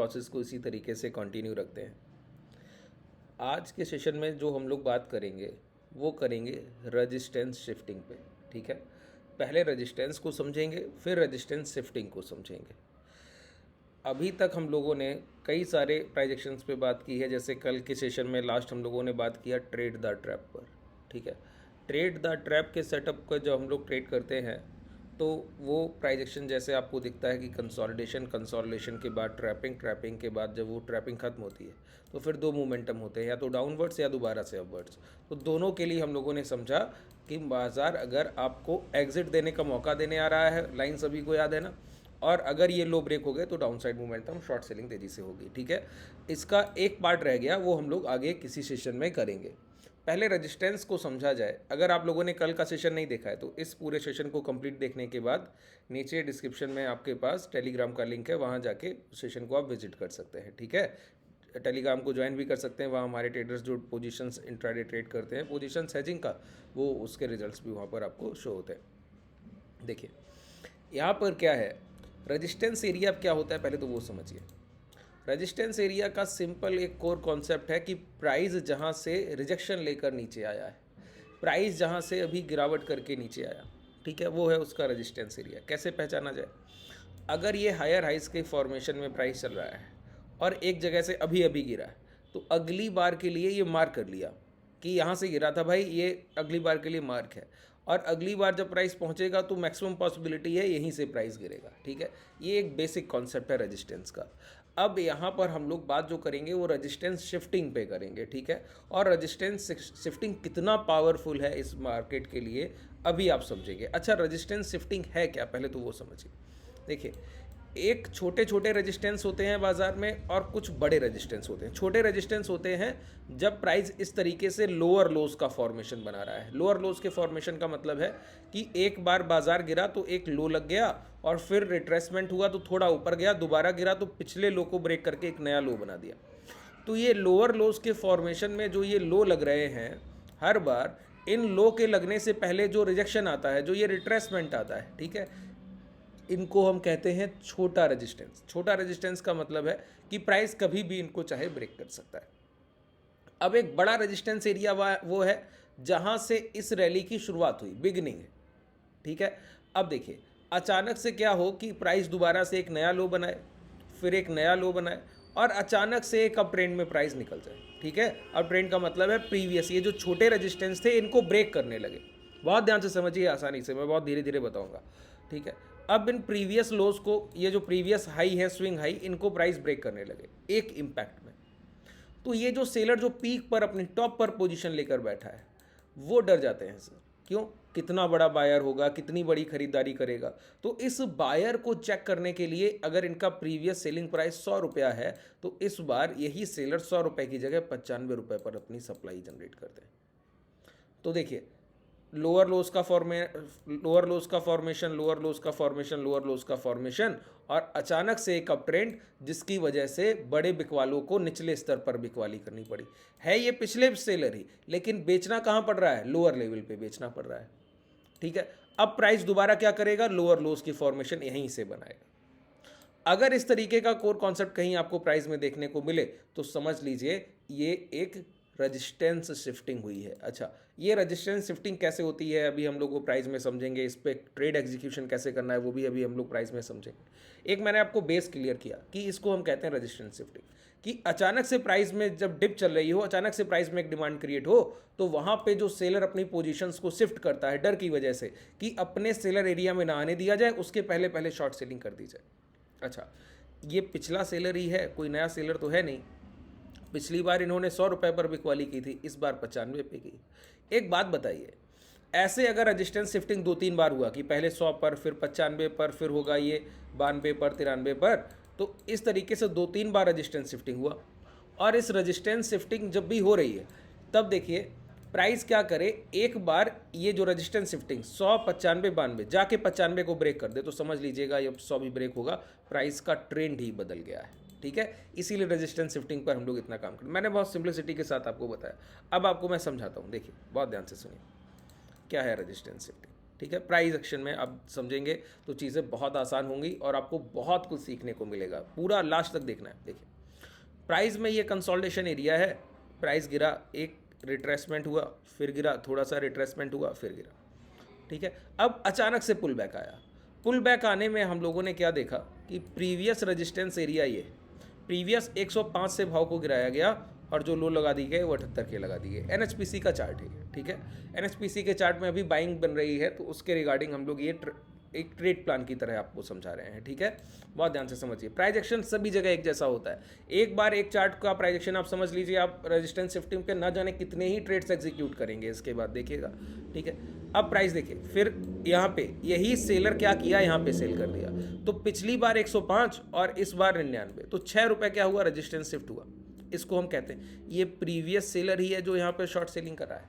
Process को इसी तरीके से कंटिन्यू रखते हैं। आज के सेशन में जो हम लोग बात करेंगे वो करेंगे रजिस्टेंस शिफ्टिंग पे। ठीक है, पहले रजिस्टेंस को समझेंगे, फिर रजिस्टेंस शिफ्टिंग को समझेंगे। अभी तक हम लोगों ने कई सारे प्राइजेक्शंस पे बात की है, जैसे कल के सेशन में लास्ट हम लोगों ने बात किया ट्रेड द ट्रैप पर। ठीक है, ट्रेड द ट्रैप के सेटअप को जब हम लोग ट्रेड करते हैं तो वो प्राइजेक्शन जैसे आपको दिखता है कि कंसोलिडेशन के बाद ट्रैपिंग, ट्रैपिंग के बाद जब वो ट्रैपिंग खत्म होती है तो फिर दो मोमेंटम होते हैं, या तो डाउनवर्ड्स या दोबारा से अपवर्ड्स। तो दोनों के लिए हम लोगों ने समझा कि बाज़ार अगर आपको एग्जिट देने का मौका देने आ रहा है, लाइन सभी को याद है ना, और अगर ये लो ब्रेक हो गए तो down side momentum short selling तेज़ी से होगी। ठीक है, इसका एक पार्ट रह गया, वो हम लोग आगे किसी सेशन में करेंगे। पहले रेजिस्टेंस को समझा जाए। अगर आप लोगों ने कल का सेशन नहीं देखा है तो इस पूरे सेशन को कंप्लीट देखने के बाद नीचे डिस्क्रिप्शन में आपके पास टेलीग्राम का लिंक है, वहाँ जाके सेशन को आप विजिट कर सकते हैं। ठीक है, टेलीग्राम को ज्वाइन भी कर सकते हैं। वहाँ हमारे ट्रेडर्स जो पोजीशंस इंट्राडे ट्रेड करते हैं, पोजीशंस हेजिंग का, वो उसके रिजल्ट्स भी वहाँ पर आपको शो होते हैं। देखिए यहाँ पर क्या है, रेजिस्टेंस एरिया क्या होता है पहले तो वो समझिए। रेजिस्टेंस एरिया का सिंपल एक कोर कॉन्सेप्ट है कि प्राइस जहाँ से रिजेक्शन लेकर नीचे आया है, प्राइस जहाँ से अभी गिरावट करके नीचे आया, ठीक है, वो है उसका रेजिस्टेंस एरिया। कैसे पहचाना जाए? अगर ये हायर हाइस के फॉर्मेशन में प्राइस चल रहा है और एक जगह से अभी अभी गिरा है तो अगली बार के लिए ये मार्क कर लिया कि यहाँ से गिरा था भाई, ये अगली बार के लिए मार्क है, और अगली बार जब प्राइस पहुँचेगा तो मैक्सिमम पॉसिबिलिटी है यहीं से प्राइस गिरेगा। ठीक है, ये एक बेसिक कॉन्सेप्ट है रेजिस्टेंस का। अब यहाँ पर हम लोग बात जो करेंगे वो रेजिस्टेंस शिफ्टिंग पे करेंगे। ठीक है, और रेजिस्टेंस शिफ्टिंग कितना पावरफुल है इस मार्केट के लिए अभी आप समझेंगे। अच्छा, रेजिस्टेंस शिफ्टिंग है क्या, पहले तो वो समझिए। देखिए, एक छोटे छोटे रेजिस्टेंस होते हैं बाज़ार में और कुछ बड़े रेजिस्टेंस होते हैं। छोटे रेजिस्टेंस होते हैं जब प्राइस इस तरीके से लोअर लोज का फॉर्मेशन बना रहा है। लोअर लोज के फॉर्मेशन का मतलब है कि एक बार बाज़ार गिरा तो एक लो लग गया और फिर रिट्रेसमेंट हुआ तो थोड़ा ऊपर गया, दोबारा गिरा तो पिछले लो को ब्रेक करके एक नया लो बना दिया। तो ये लोअर लोज के फॉर्मेशन में जो ये लो लग रहे हैं, हर बार इन लो के लगने से पहले जो रिजेक्शन आता है, जो ये रिट्रेसमेंट आता है, ठीक है, इनको हम कहते हैं छोटा रेजिस्टेंस। छोटा रेजिस्टेंस का मतलब है कि प्राइस कभी भी इनको चाहे ब्रेक कर सकता है। अब एक बड़ा रेजिस्टेंस एरिया वो है जहां से इस रैली की शुरुआत हुई, बिगनिंग है। ठीक है, अब देखिए अचानक से क्या हो कि प्राइस दोबारा से एक नया लो बनाए, फिर एक नया लो बनाए, और अचानक से एक अप ट्रेंड में प्राइस निकल जाए। ठीक है, अप ट्रेंड का मतलब है प्रीवियस ये जो छोटे रेजिस्टेंस थे इनको ब्रेक करने लगे। बहुत ध्यान से समझिए, आसानी से, मैं बहुत धीरे धीरे बताऊंगा। ठीक है, अब इन प्रीवियस लोज को, ये जो प्रीवियस हाई है, स्विंग हाई, इनको प्राइस ब्रेक करने लगे एक इम्पैक्ट में। तो ये जो सेलर जो पीक पर अपनी टॉप पर पोजीशन लेकर बैठा है वो डर जाते हैं सर। क्यों? कितना बड़ा बायर होगा, कितनी बड़ी खरीदारी करेगा। तो इस बायर को चेक करने के लिए अगर इनका प्रीवियस सेलिंग प्राइस 100 रुपया है तो इस बार यही सेलर 100 रुपये की जगह 95 रुपये पर अपनी सप्लाई जनरेट करते हैं। तो देखिए, लोअर लोज का फॉर्मेशन, लोअर लोज का फॉर्मेशन, लोअर लोज का फॉर्मेशन, लोअर लोज का फॉर्मेशन, और अचानक से एक अप ट्रेंड जिसकी वजह से बड़े बिकवालों को निचले स्तर पर बिकवाली करनी पड़ी है। ये पिछले सेलर ही, लेकिन बेचना कहाँ पड़ रहा है? लोअर लेवल पे बेचना पड़ रहा है। ठीक है, अब प्राइस दोबारा क्या करेगा? लोअर लोज की फॉर्मेशन यहीं से बनाएगा। अगर इस तरीके का कोर कॉन्सेप्ट कहीं आपको प्राइस में देखने को मिले तो समझ लीजिए ये एक रेजिस्टेंस शिफ्टिंग हुई है। अच्छा, ये रेजिस्टेंस शिफ्टिंग कैसे होती है अभी हम लोग वो प्राइस में समझेंगे। इस पर ट्रेड एग्जीक्यूशन कैसे करना है वो भी अभी हम लोग प्राइस में समझेंगे। एक मैंने आपको बेस क्लियर किया कि इसको हम कहते हैं रेजिस्टेंस शिफ्टिंग, कि अचानक से प्राइस में जब डिप चल रही हो, अचानक से प्राइस में एक डिमांड क्रिएट हो, तो वहाँ पे जो सेलर अपनी पोजीशंस को शिफ्ट करता है डर की वजह से कि अपने सेलर एरिया में ना आने दिया जाए, उसके पहले पहले शॉर्ट सेलिंग कर दी जाए। अच्छा, ये पिछला सेलर ही है, कोई नया सेलर तो है नहीं। पिछली बार इन्होंने 100 रुपये पर बिकवाली की थी, इस बार 95 पे की। एक बात बताइए, ऐसे अगर रजिस्टेंस शिफ्टिंग 2-3 बार हुआ कि पहले 100 पर, फिर 95 पर, फिर होगा ये 92 पर, 93 पर, तो इस तरीके से 2-3 बार रजिस्टेंस शिफ्टिंग हुआ। और इस रजिस्टेंस शिफ्टिंग जब भी हो रही है तब देखिए प्राइस क्या करे, एक बार ये जो रेजिस्टेंस शिफ्टिंग 100, 95, 92 जाके 95 को ब्रेक कर दे तो समझ लीजिएगा ये 100 भी ब्रेक होगा, प्राइस का ट्रेंड ही बदल गया है। ठीक है, इसीलिए रेजिस्टेंस शिफ्टिंग पर हम लोग इतना काम करें। मैंने बहुत सिंपलिसिटी के साथ आपको बताया, अब आपको मैं समझाता हूँ। देखिए बहुत ध्यान से सुनिए, क्या है रेजिस्टेंस शिफ्टिंग। ठीक है। प्राइस एक्शन में आप समझेंगे तो चीज़ें बहुत आसान होंगी और आपको बहुत कुछ सीखने को मिलेगा। पूरा लास्ट तक देखना है। देखिए प्राइस में ये कंसोलिडेशन एरिया है, प्राइस गिरा, एक रिट्रेसमेंट हुआ, फिर गिरा, थोड़ा सा रिट्रेसमेंट हुआ, फिर गिरा, ठीक है। अब अचानक से पुल बैक आया। पुल बैक आने में हम लोगों ने क्या देखा कि प्रीवियस रेजिस्टेंस एरिया, ये प्रीवियस 105 से भाव को गिराया गया और जो लो लगा दी गई वो 78 के लगा दी गई। एनएचपीसी का चार्ट है ये, ठीक है। एनएचपीसी के चार्ट में अभी बाइंग बन रही है, तो उसके रिगार्डिंग हम लोग ये एक ट्रेड प्लान की तरह आपको समझा रहे हैं, ठीक है। बहुत ध्यान से समझिए। प्राइस एक्शन सभी जगह एक जैसा होता है। एक बार एक चार्ट का प्राइस एक्शन आप समझ लीजिए, आप रेजिस्टेंस शिफ्टिंग के ना जाने कितने ही ट्रेड्स एग्जीक्यूट करेंगे इसके बाद, देखिएगा, ठीक है। अब प्राइस देखिए, फिर यहाँ पे यही सेलर क्या किया, यहाँ पे सेल कर दिया। तो पिछली बार 105 और इस बार 99, तो 6 रुपये क्या हुआ, रेजिस्टेंस शिफ्ट हुआ। इसको हम कहते हैं ये प्रीवियस सेलर ही है जो यहाँ पे शॉर्ट सेलिंग कर रहा है,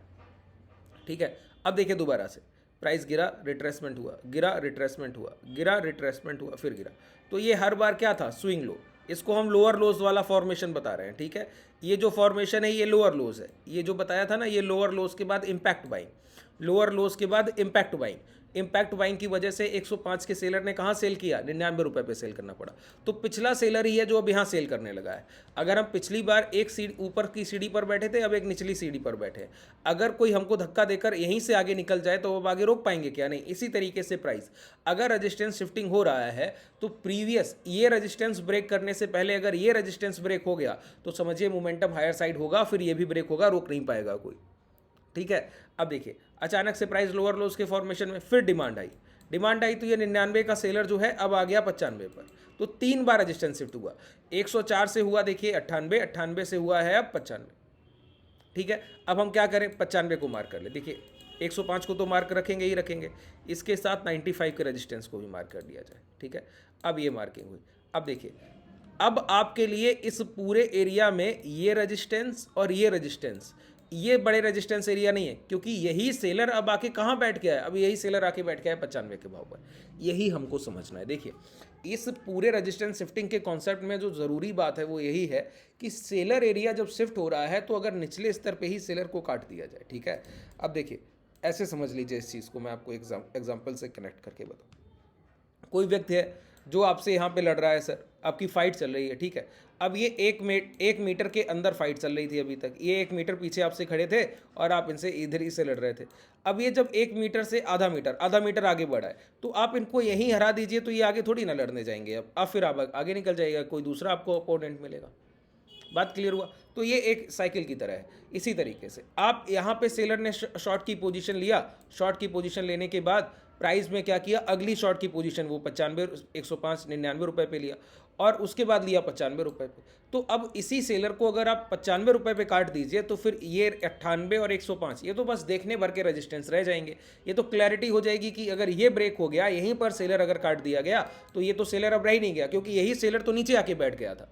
ठीक है। अब देखिए दोबारा से प्राइस गिरा, रिट्रेसमेंट हुआ, गिरा, रिट्रेसमेंट हुआ, गिरा, रिट्रेसमेंट हुआ, फिर गिरा। तो ये हर बार क्या था, स्विंग लो। इसको हम लोअर लोज वाला फॉर्मेशन बता रहे हैं, ठीक है। ये जो फॉर्मेशन है ये लोअर लोज है। ये जो बताया था ना, ये लोअर लोज के बाद इम्पैक्ट बाइंग, लोअर लोज के बाद इम्पैक्ट बाइंग। इम्पैक्ट बाइंग की वजह से 105 के सेलर ने कहाँ सेल किया, 99 रुपये पे सेल करना पड़ा। तो पिछला सेलर ही है जो अब यहाँ सेल करने लगा है। अगर हम पिछली बार एक सीढ़ी ऊपर की सीढ़ी पर बैठे थे, अब एक निचली सीढ़ी पर बैठे हैं, अगर कोई हमको धक्का देकर यहीं से आगे निकल जाए तो अब आगे रोक पाएंगे क्या, नहीं। इसी तरीके से प्राइस अगर रेजिस्टेंस शिफ्टिंग हो रहा है तो प्रीवियस ये रेजिस्टेंस ब्रेक करने से पहले अगर ये रेजिस्टेंस ब्रेक हो गया तो समझिए मोमेंटम हायर साइड होगा, फिर ये भी ब्रेक होगा, रोक नहीं पाएगा कोई, ठीक है। अब देखिए अचानक से प्राइस लोअर लोज के फॉर्मेशन में फिर डिमांड आई, डिमांड आई तो ये 99 का सेलर जो है अब आ गया 95 पर। तो 3 बार रेजिस्टेंस शिफ्ट हुआ। 104 से हुआ देखिए 98, 98 से हुआ है अब 95, ठीक है। अब हम क्या करें, 95 को मार्क कर ले। देखिए 105 को तो मार्क रखेंगे ही रखेंगे, इसके साथ 95 के रेजिस्टेंस को भी मार्क कर दिया जाए, ठीक है। अब ये मार्किंग हुई। अब देखिए अब आपके लिए इस पूरे एरिया में ये रेजिस्टेंस और ये रेजिस्टेंस, ये बड़े रेजिस्टेंस एरिया नहीं है, क्योंकि यही सेलर अब आके कहाँ बैठ गया है, अब यही सेलर आके बैठ गया है 95 के भाव पर। यही हमको समझना है। देखिए इस पूरे रेजिस्टेंस शिफ्टिंग के कॉन्सेप्ट में जो ज़रूरी बात है वो यही है कि सेलर एरिया जब शिफ्ट हो रहा है तो अगर निचले स्तर पे ही सेलर को काट दिया जाए, ठीक है। अब देखिए ऐसे समझ लीजिए इस चीज़ को, मैं आपको एग्जाम्पल से कनेक्ट करके बताऊँ। कोई व्यक्ति है जो आपसे यहाँ पे लड़ रहा है, सर आपकी फ़ाइट चल रही है, ठीक है। अब ये एक मीटर के अंदर फाइट चल रही थी अभी तक, ये 1 मीटर पीछे आपसे खड़े थे और आप इनसे इधर ही से लड़ रहे थे। अब ये जब 1 मीटर से आधा मीटर आगे बढ़ा है तो आप इनको यहीं हरा दीजिए, तो ये आगे थोड़ी ना लड़ने जाएंगे। अब फिर आप आगे निकल जाइएगा, कोई दूसरा आपको अपोनेंट मिलेगा। बात क्लियर हुआ। तो ये एक साइकिल की तरह है। इसी तरीके से आप यहाँ पे सेलर ने शॉर्ट की पोजीशन लिया, शॉर्ट की पोजीशन लेने के बाद प्राइस में क्या किया, अगली शॉर्ट की पोजीशन वो 95, 105, 99 रुपये पे लिया और उसके बाद लिया 95 रुपये पे। तो अब इसी सेलर को अगर आप 95 रुपये पे काट दीजिए तो फिर ये 98 और 105 ये तो बस देखने भर के रेजिस्टेंस रह जाएंगे। ये तो क्लैरिटी हो जाएगी कि अगर ये ब्रेक हो गया, यहीं पर सेलर अगर काट दिया गया तो ये तो सेलर अब रह ही नहीं गया, क्योंकि यही सेलर तो नीचे आके बैठ गया था।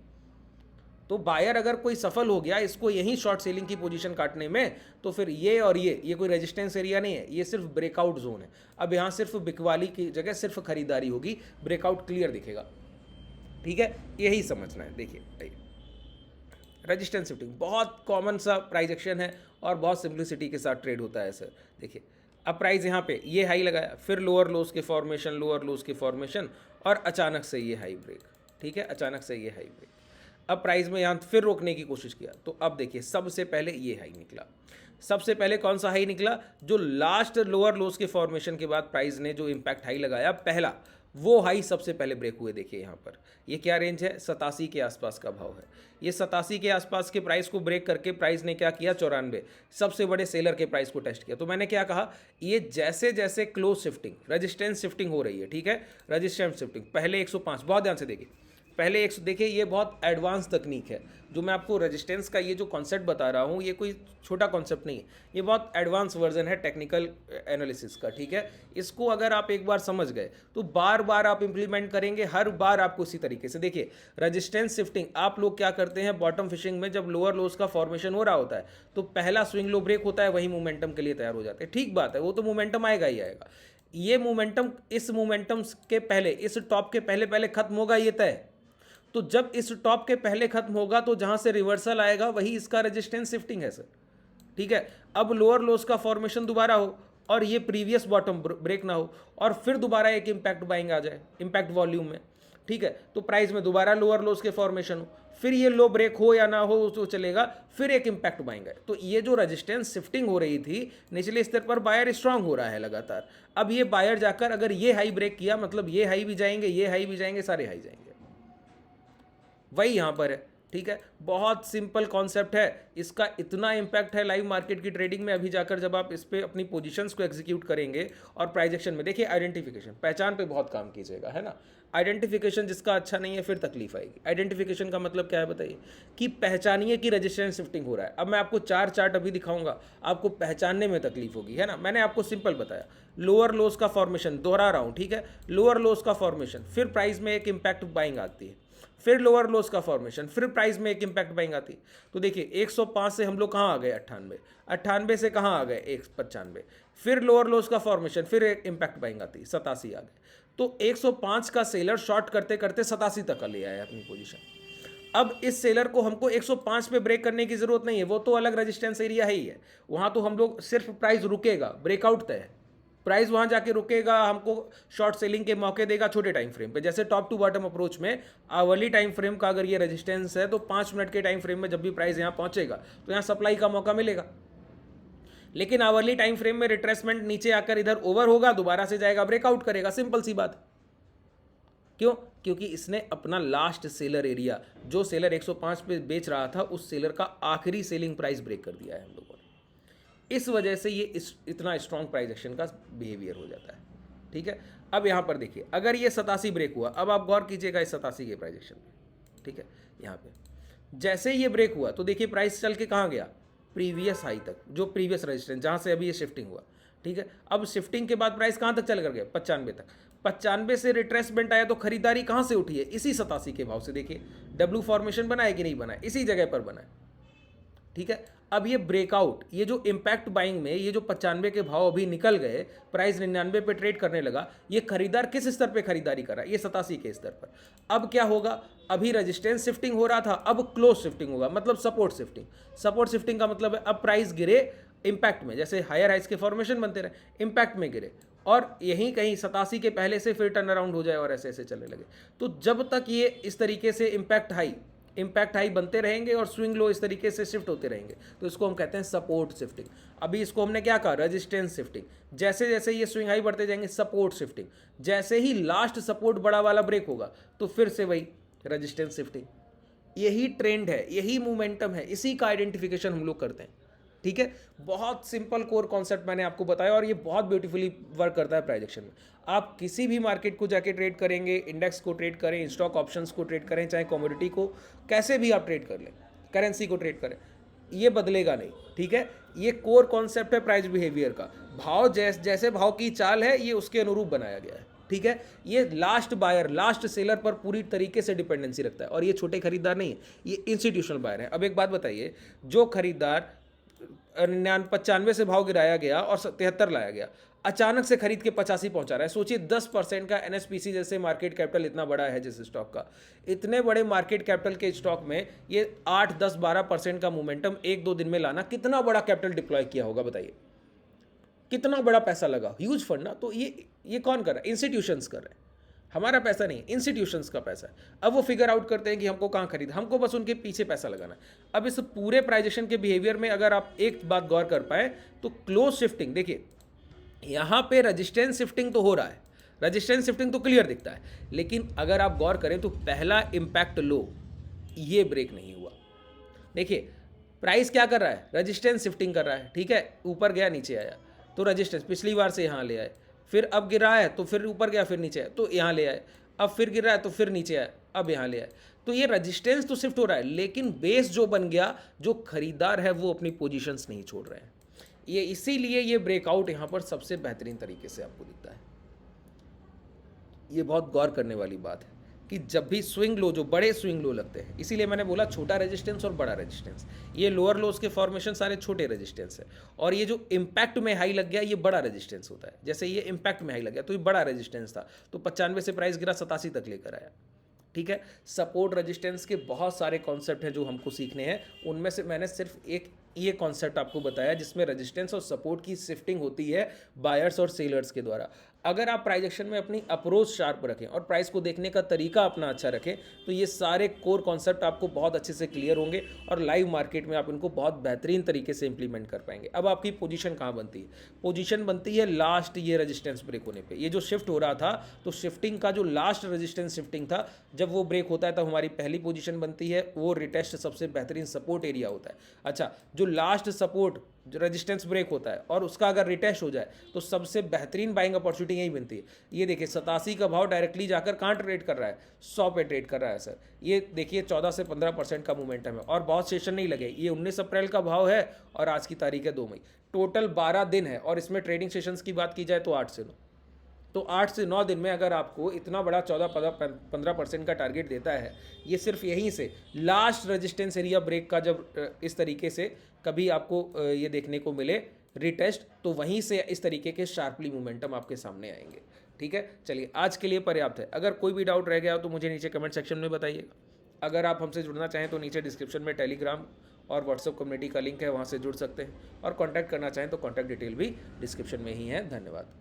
तो बायर अगर कोई सफल हो गया इसको यहीं शॉर्ट सेलिंग की पोजीशन काटने में, तो फिर ये और ये कोई रेजिस्टेंस एरिया नहीं है, ये सिर्फ ब्रेकआउट जोन है। अब यहाँ सिर्फ बिकवाली की जगह सिर्फ खरीदारी होगी, ब्रेकआउट क्लियर दिखेगा, ठीक है। यही समझना है। देखिए रेजिस्टेंस शिफ्टिंग बहुत कॉमन सा प्राइस एक्शन है और बहुत सिंप्लिसिटी के साथ ट्रेड होता है सर। देखिए अब प्राइस यहाँ पे ये हाई लगाया, फिर लोअर लोज के फॉर्मेशन, लोअर लोज के फॉर्मेशन और अचानक से ये हाई ब्रेक, ठीक है, अचानक से ये हाई ब्रेक। अब प्राइस में यहाँ फिर रोकने की कोशिश किया, तो अब देखिए सबसे पहले ये हाई निकला। सबसे पहले कौन सा हाई निकला, जो लास्ट लोअर लोज के फॉर्मेशन के बाद प्राइस ने जो इम्पैक्ट हाई लगाया पहला, वो हाई सबसे पहले ब्रेक हुए। देखिए यहाँ पर ये क्या रेंज है, 87 के आसपास का भाव है। ये 87 के आसपास के प्राइस को ब्रेक करके प्राइस ने क्या किया, 94 सबसे बड़े सेलर के प्राइस को टेस्ट किया। तो मैंने क्या कहा, ये जैसे जैसे क्लोज शिफ्टिंग, रेजिस्टेंस शिफ्टिंग हो रही है, ठीक है, रेजिस्टेंस शिफ्टिंग पहले 105, बहुत ध्यान से देखिए, पहले एक देखिए, ये बहुत एडवांस तकनीक है जो मैं आपको रेजिस्टेंस का ये जो कॉन्सेप्ट बता रहा हूँ, ये कोई छोटा कॉन्सेप्ट नहीं है, ये बहुत एडवांस वर्जन है टेक्निकल एनालिसिस का, ठीक है। इसको अगर आप एक बार समझ गए तो बार बार आप इंप्लीमेंट करेंगे, हर बार आपको इसी तरीके से। देखिए रेजिस्टेंस शिफ्टिंग आप लोग क्या करते हैं, बॉटम फिशिंग में जब लोअर लोज का फॉर्मेशन हो रहा होता है तो पहला स्विंग लो ब्रेक होता है, वही मोमेंटम के लिए तैयार हो जाते हैं, ठीक बात है, वो तो मोमेंटम आएगा ही आएगा। ये मोमेंटम इस मोमेंटम के पहले, इस टॉप के पहले पहले खत्म होगा, ये तय। तो जब इस टॉप के पहले खत्म होगा तो जहां से रिवर्सल आएगा वही इसका रेजिस्टेंस शिफ्टिंग है सर, ठीक है। अब लोअर लोज का फॉर्मेशन दोबारा हो और ये प्रीवियस बॉटम ब्रेक ना हो और फिर दोबारा एक इम्पैक्ट बाइंग आ जाए इम्पैक्ट वॉल्यूम में, ठीक है, तो प्राइस में दोबारा लोअर लोस के फॉर्मेशन हो, फिर ये लो ब्रेक हो या ना हो तो चलेगा, फिर एक इम्पैक्ट बाइंग है। तो ये जो रेजिस्टेंस शिफ्टिंग हो रही थी निचले स्तर पर, बायर स्ट्रांग हो रहा है लगातार। अब ये बायर जाकर अगर ये हाई ब्रेक किया, मतलब ये हाई भी जाएंगे, ये हाई भी जाएंगे, सारे हाई जाएंगे, वही यहां पर है, ठीक है। बहुत सिंपल कॉन्सेप्ट है, इसका इतना इंपैक्ट है लाइव मार्केट की ट्रेडिंग में। अभी जाकर जब आप इस पे अपनी पोजीशंस को एग्जीक्यूट करेंगे और प्राइस एक्शन में देखिए, आइडेंटिफिकेशन, पहचान पे बहुत काम कीजिएगा, है ना। आइडेंटिफिकेशन जिसका अच्छा नहीं है फिर तकलीफ आएगी। आइडेंटिफिकेशन का मतलब क्या है बताइए, कि पहचानिए कि रजिस्टेंस शिफ्टिंग हो रहा है। अब मैं आपको 4 चार्ट अभी दिखाऊंगा, आपको पहचानने में तकलीफ होगी, है ना। मैंने आपको सिंपल बताया, लोअर लोस का फॉर्मेशन दोहरा रहा हूं, ठीक है, लोअर लोस का फॉर्मेशन, फिर प्राइस में एक इम्पैक्ट बाइंग आती है, फिर लोअर लोस का फॉर्मेशन, फिर प्राइस में एक इम्पैक्ट बाइंग आती। तो देखिए 105 से हम लोग कहाँ आ गए, 98, 98 से कहाँ आ गए, 195, फिर लोअर लोस का फॉर्मेशन, फिर एक इम्पैक्ट बाइंग आती, 87 आ गए। तो 105 का सेलर शॉर्ट करते करते 87 तक ले आया अपनी पोजीशन। अब इस सेलर को हमको 105 पे ब्रेक करने की जरूरत नहीं है, वो तो अलग रेजिस्टेंस एरिया है ही है, वहां तो हम लोग सिर्फ प्राइस रुकेगा, ब्रेकआउट तय है, प्राइस वहां जाके रुकेगा, हमको शॉर्ट सेलिंग के मौके देगा छोटे टाइम फ्रेम पे। जैसे टॉप टू बॉटम अप्रोच में आवरली टाइम फ्रेम का अगर ये रेजिस्टेंस है, तो 5 मिनट के टाइम फ्रेम में जब भी प्राइस यहां पहुंचेगा तो यहां सप्लाई का मौका मिलेगा। लेकिन आवरली टाइम फ्रेम में रिट्रेसमेंट नीचे आकर इधर ओवर होगा, दोबारा से जाएगा, ब्रेकआउट करेगा, सिंपल सी बात। क्यों? क्योंकि इसने अपना लास्ट सेलर एरिया, जो सेलर 105 पे बेच रहा था, उस सेलर का आखिरी सेलिंग प्राइस ब्रेक कर दिया है हम लोगों ने। इस वजह से ये इतना स्ट्रॉन्ग प्राइस एक्शन का बिहेवियर हो जाता है, ठीक है। अब यहाँ पर देखिए, अगर ये 87 ब्रेक हुआ, अब आप गौर कीजिएगा इस 87 के प्राइस एक्शन में, ठीक है। यहाँ पे जैसे ये ब्रेक हुआ तो देखिए प्राइस चल के कहाँ गया, प्रीवियस हाई तक, जो प्रीवियस रेजिस्टेंस जहाँ से अभी ये शिफ्टिंग हुआ, ठीक है। अब शिफ्टिंग के बाद प्राइस कहाँ तक चल कर गया, 95 तक। 95 से रिट्रेसमेंट आया तो खरीदारी कहाँ से उठी है, इसी 87 के भाव से। देखिए डब्ल्यू फॉर्मेशन बना है कि नहीं बना है, इसी जगह पर बना है, ठीक है। अब ये ब्रेकआउट, ये जो इम्पैक्ट बाइंग में ये जो 95 के भाव अभी निकल गए, प्राइस 99 पे ट्रेड करने लगा, ये खरीदार किस स्तर पे खरीदारी कर रहा है, ये 87 के स्तर पर। अब क्या होगा, अभी रेजिस्टेंस शिफ्टिंग हो रहा था, अब क्लोज शिफ्टिंग होगा, मतलब सपोर्ट शिफ्टिंग। सपोर्ट शिफ्टिंग का मतलब है अब प्राइस गिरे इम्पैक्ट में, जैसे हायर हाइस के फॉर्मेशन बनते रहे, इम्पैक्ट में गिरे और यहीं कहीं 87 के पहले से फिर टर्न अराउंड हो जाए और ऐसे ऐसे चलने लगे। तो जब तक ये इस तरीके से इम्पैक्ट हाई बनते रहेंगे और स्विंग लो इस तरीके से शिफ्ट होते रहेंगे, तो इसको हम कहते हैं सपोर्ट शिफ्टिंग। अभी इसको हमने क्या कहा, रेजिस्टेंस शिफ्टिंग। जैसे जैसे ये स्विंग हाई बढ़ते जाएंगे, सपोर्ट शिफ्टिंग। जैसे ही लास्ट सपोर्ट बड़ा वाला ब्रेक होगा तो फिर से वही रेजिस्टेंस शिफ्टिंग। यही ट्रेंड है, यही मोमेंटम है, इसी का आइडेंटिफिकेशन हम लोग करते हैं, ठीक है। बहुत सिंपल कोर कॉन्सेप्ट मैंने आपको बताया और ये बहुत ब्यूटीफुली वर्क करता है प्राइस एक्शन में। आप किसी भी मार्केट को जाके ट्रेड करेंगे, इंडेक्स को ट्रेड करें, स्टॉक ऑप्शंस को ट्रेड करें, चाहे कमोडिटी को, कैसे भी आप ट्रेड कर लें, करेंसी को ट्रेड करें, ये बदलेगा नहीं, ठीक है। ये कोर कॉन्सेप्ट है प्राइस बिहेवियर का। भाव जैसे भाव की चाल है, ये उसके अनुरूप बनाया गया है, ठीक है। ये लास्ट बायर, लास्ट सेलर पर पूरी तरीके से डिपेंडेंसी रखता है और ये छोटे खरीदार नहीं है, ये इंस्टीट्यूशनल बायर है। अब एक बात बताइए, जो खरीदार 95 से भाव गिराया गया और 73 लाया गया, अचानक से खरीद के 85 पहुंचा रहा है। सोचिए 10% का एनएसपीसी जैसे मार्केट कैपिटल इतना बड़ा है जिस स्टॉक का, इतने बड़े मार्केट कैपिटल के स्टॉक में ये 8, 10, 12% का मोमेंटम 1-2 दिन में लाना, कितना बड़ा कैपिटल डिप्लॉय किया होगा बताइए, कितना बड़ा पैसा लगा, ह्यूज फंड ना। तो ये कौन कर रहा है, इंस्टीट्यूशंस कर रहे हैं, हमारा पैसा नहीं, इंस्टीट्यूशंस का पैसा है। अब वो फिगर आउट करते हैं कि हमको कहाँ खरीद, हमको बस उनके पीछे पैसा लगाना है। अब इस पूरे प्राइजेशन के बिहेवियर में अगर आप एक बात गौर कर पाए तो क्लोज शिफ्टिंग, देखिए यहाँ पे रजिस्टेंस शिफ्टिंग तो हो रहा है, रजिस्टेंस शिफ्टिंग तो क्लियर दिखता है, लेकिन अगर आप गौर करें तो पहला इम्पैक्ट लो ये ब्रेक नहीं हुआ। देखिए प्राइस क्या कर रहा है, रजिस्टेंस शिफ्टिंग कर रहा है, ठीक है, ऊपर गया नीचे आया, तो रजिस्टेंस पिछली बार से यहाँ ले आए, फिर अब गिरा है तो फिर ऊपर गया फिर नीचे आया, तो यहाँ ले आए, अब फिर गिर रहा है तो फिर नीचे आया, अब यहाँ ले आए। तो ये रजिस्टेंस तो शिफ्ट हो रहा है, लेकिन बेस जो बन गया, जो खरीदार है वो अपनी पोजीशंस नहीं छोड़ रहे हैं। ये इसीलिए ये ब्रेकआउट यहाँ पर सबसे बेहतरीन तरीके से आपको दिखता है। ये बहुत गौर करने वाली बात है कि जब भी स्विंग लो, जो बड़े स्विंग लो लगते हैं, इसीलिए मैंने बोला छोटा रेजिस्टेंस और बड़ा रेजिस्टेंस, ये लोअर लोस के फॉर्मेशन सारे छोटे रेजिस्टेंस है, और ये जो इम्पैक्ट में हाई लग गया ये बड़ा रेजिस्टेंस होता है। जैसे ये इम्पैक्ट में हाई लग गया तो ये बड़ा रेजिस्टेंस था, तो 95 से प्राइस गिरा 87 तक लेकर आया, ठीक है। सपोर्ट रेजिस्टेंस के बहुत सारे कॉन्सेप्ट हैं जो हमको सीखने हैं, उनमें से मैंने सिर्फ एक ये कॉन्सेप्ट आपको बताया जिसमें रेजिस्टेंस और सपोर्ट की शिफ्टिंग होती है बायर्स और सेलर्स के द्वारा। अगर आप प्राइस एक्शन में अपनी अप्रोच शार्प रखें और प्राइस को देखने का तरीका अपना अच्छा रखें तो ये सारे कोर कॉन्सेप्ट आपको बहुत अच्छे से क्लियर होंगे और लाइव मार्केट में आप इनको बहुत बेहतरीन तरीके से इंप्लीमेंट कर पाएंगे। अब आपकी पोजीशन कहाँ बनती है? पोजीशन बनती है लास्ट ये रेजिस्टेंस ब्रेक होने पे। ये जो शिफ्ट हो रहा था तो शिफ्टिंग का जो लास्ट रेजिस्टेंस शिफ्टिंग था, जब वो ब्रेक होता है तब हमारी पहली पोजीशन बनती है, वो रिटेस्ट सबसे बेहतरीन सपोर्ट एरिया होता है। अच्छा, जो लास्ट सपोर्ट जो रेजिस्टेंस ब्रेक होता है और उसका अगर रिटेस्ट हो जाए तो सबसे बेहतरीन बाइंग अपॉर्चुनिटी यही बनती है। ये देखिए 87 का भाव डायरेक्टली जाकर कहाँ ट्रेड कर रहा है? 100 पे ट्रेड कर रहा है सर। ये देखिए 14 से 15% का मोमेंटम है और बहुत सेशन नहीं लगे। ये 19 अप्रैल का भाव है और आज की तारीख है 2 मई। टोटल 12 दिन है और इसमें ट्रेडिंग सेशंस की बात की जाए तो 8 से 9। तो 8 से 9 दिन में अगर आपको इतना बड़ा 14-15% का टारगेट देता है, ये सिर्फ यहीं से लास्ट रेजिस्टेंस एरिया ब्रेक का जब इस तरीके से कभी आपको ये देखने को मिले रिटेस्ट, तो वहीं से इस तरीके के शार्पली मोमेंटम आपके सामने आएंगे। ठीक है, चलिए आज के लिए पर्याप्त है। अगर कोई भी डाउट रह गया हो तो मुझे नीचे कमेंट सेक्शन में बताइएगा। अगर आप हमसे जुड़ना चाहें तो नीचे डिस्क्रिप्शन में टेलीग्राम और व्हाट्सएप कम्युनिटी का लिंक है, वहाँ से जुड़ सकते हैं और कॉन्टैक्ट करना चाहें तो कॉन्टैक्ट डिटेल भी डिस्क्रिप्शन में ही है। धन्यवाद।